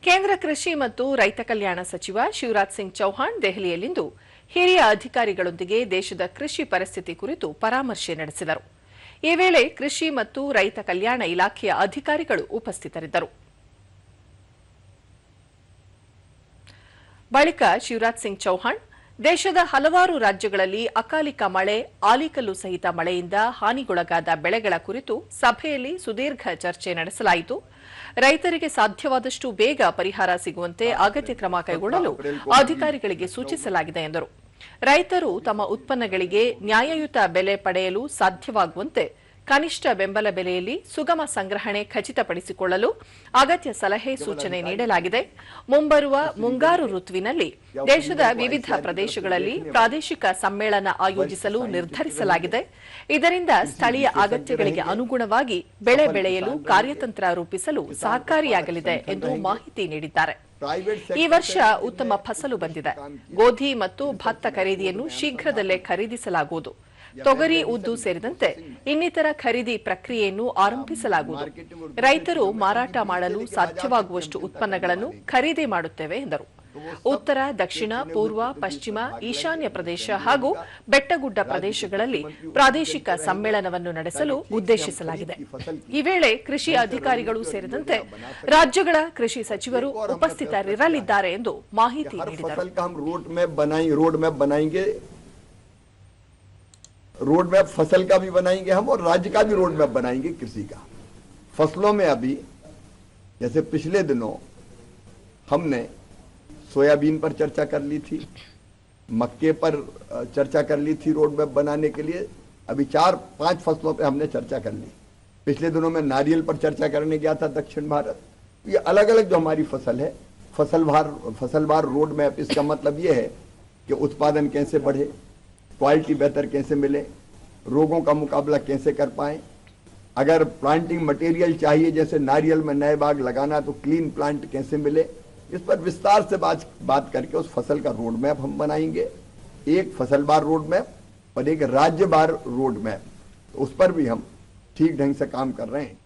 ಕೇಂದ್ರ ಕೃಷಿ ಮತ್ತು ರೈತ ಕಲ್ಯಾಣ ಸಚಿವ ಶಿವರಾಜ್ ಸಿಂಗ್ ಚೌಹಾಣ್ ದೆಹಲಿಯಲ್ಲಿಂದು ಹಿರಿಯ ಅಧಿಕಾರಿಗಳೊಂದಿಗೆ ದೇಶದ ಕೃಷಿ ಪರಿಸ್ಥಿತಿ ಕುರಿತು ಪರಾಮರ್ಶೆ ನಡೆಸಿದರು. ಈ ವೇಳೆ ಕೃಷಿ ಮತ್ತು ರೈತ ಕಲ್ಯಾಣ ಇಲಾಖೆಯ ಅಧಿಕಾರಿಗಳು ಉಪಸ್ಥಿತರಿದ್ದರು. ಬಳಿಕ ಶಿವರಾಜ್ ಸಿಂಗ್ ಚೌಹಾಣ್ ದೇಶದ ಹಲವಾರು ರಾಜ್ಯಗಳಲ್ಲಿ ಅಕಾಲಿಕ ಮಳೆ, ಆಲಿಕಲ್ಲು ಸಹಿತ ಮಳೆಯಿಂದ ಹಾನಿಗೊಳಗಾದ ಬೆಳೆಗಳ ಕುರಿತು ಸಭೆಯಲ್ಲಿ ಸುದೀರ್ಘ ಚರ್ಚೆ ನಡೆಸಲಾಯಿತು. ರೈತರಿಗೆ ಸಾಧ್ಯವಾದಷ್ಟು ಬೇಗ ಪರಿಹಾರ ಸಿಗುವಂತೆ ಅಗತ್ಯ ಕ್ರಮ ಕೈಗೊಳ್ಳಲು ಅಧಿಕಾರಿಗಳಿಗೆ ಸೂಚಿಸಲಾಗಿದೆ ಎಂದರು. ರೈತರು ತಮ್ಮ ಉತ್ಪನ್ನಗಳಿಗೆ ನ್ಯಾಯಯುತ ಬೆಲೆ ಪಡೆಯಲು ಸಾಧ್ಯವಾಗುವಂತೆ ಕನಿಷ್ಠ ಬೆಂಬಲ ಬೆಲೆಯಲ್ಲಿ ಸುಗಮ ಸಂಗ್ರಹಣೆ ಖಚಿತಪಡಿಸಿಕೊಳ್ಳಲು ಅಗತ್ಯ ಸಲಹೆ ಸೂಚನೆ ನೀಡಲಾಗಿದೆ. ಮುಂಬರುವ ಮುಂಗಾರು ಋತುವಿನಲ್ಲಿ ದೇಶದ ವಿವಿಧ ಪ್ರದೇಶಗಳಲ್ಲಿ ಪ್ರಾದೇಶಿಕ ಸಮ್ಮೇಳನ ಆಯೋಜಿಸಲು ನಿರ್ಧರಿಸಲಾಗಿದೆ. ಇದರಿಂದ ಸ್ಥಳೀಯ ಅಗತ್ಯಗಳಿಗೆ ಅನುಗುಣವಾಗಿ ಬೆಳೆ ಬೆಳೆಯಲು ಕಾರ್ಯತಂತ್ರ ರೂಪಿಸಲು ಸಹಕಾರಿಯಾಗಲಿದೆ ಎಂದು ಮಾಹಿತಿ ನೀಡಿದ್ದಾರೆ. ಈ ವರ್ಷ ಉತ್ತಮ ಫಸಲು ಬಂದಿದೆ. ಗೋಧಿ ಮತ್ತು ಭತ್ತ ಖರೀದಿಯನ್ನು ಶೀಘ್ರದಲ್ಲೇ ಖರೀದಿಸಲಾಗುವುದು. ತೊಗರಿ, ಉದ್ದು ಸೇರಿದಂತೆ ಇನ್ನಿತರ ಖರೀದಿ ಪ್ರಕ್ರಿಯೆಯನ್ನು ಆರಂಭಿಸಲಾಗುವುದು. ರೈತರು ಮಾರಾಟ ಮಾಡಲು ಸಾಧ್ಯವಾಗುವಷ್ಟು ಉತ್ಪನ್ನಗಳನ್ನು ಖರೀದಿ ಮಾಡುತ್ತೇವೆ ಎಂದರು. ಉತ್ತರ, ದಕ್ಷಿಣ, ಪೂರ್ವ, ಪಶ್ಚಿಮ, ಈಶಾನ್ಯ ಪ್ರದೇಶ ಹಾಗೂ ಬೆಟ್ಟಗುಡ್ಡ ಪ್ರದೇಶಗಳಲ್ಲಿ ಪ್ರಾದೇಶಿಕ ಸಮ್ಮೇಳನವನ್ನು ನಡೆಸಲು ಉದ್ದೇಶಿಸಲಾಗಿದೆ. ಈ ವೇಳೆ ಕೃಷಿ ಅಧಿಕಾರಿಗಳು ಸೇರಿದಂತೆ ರಾಜ್ಯಗಳ ಕೃಷಿ ಸಚಿವರು ಉಪಸ್ಥಿತರಿರಲಿದ್ದಾರೆ ಎಂದು ಮಾಹಿತಿ ನೀಡಿದರು. रोड मैप फसल का भी बनाएंगे हम और राज्य का भी रोड मैप बनाएंगे कृषि का। फसलों में अभी जैसे पिछले दिनों हमने सोयाबीन पर चर्चा कर ली थी, मक्के पर चर्चा कर ली थी रोड मैप बनाने के लिए। अभी 4-5 फसलों पे हमने चर्चा कर ली। पिछले दिनों में नारियल पर चर्चा करने गया था दक्षिण भारत। ये अलग अलग जो हमारी फसल है, फसलवार रोड मैप, इसका मतलब ये है कि उत्पादन कैसे बढ़े, क्वालिटी बेहतर कैसे मिले, रोगों का मुकाबला कैसे कर पाएं। अगर प्लांटिंग मटेरियल चाहिए, जैसे नारियल में नए बाग लगाना, तो क्लीन प्लांट कैसे मिले, इस पर विस्तार से बात करके उस फसल का रोड मैप हम बनाएंगे। एक फसलवार रोड मैप और एक राज्यवार रोड मैप, उस पर भी हम ठीक ढंग से काम कर रहे हैं।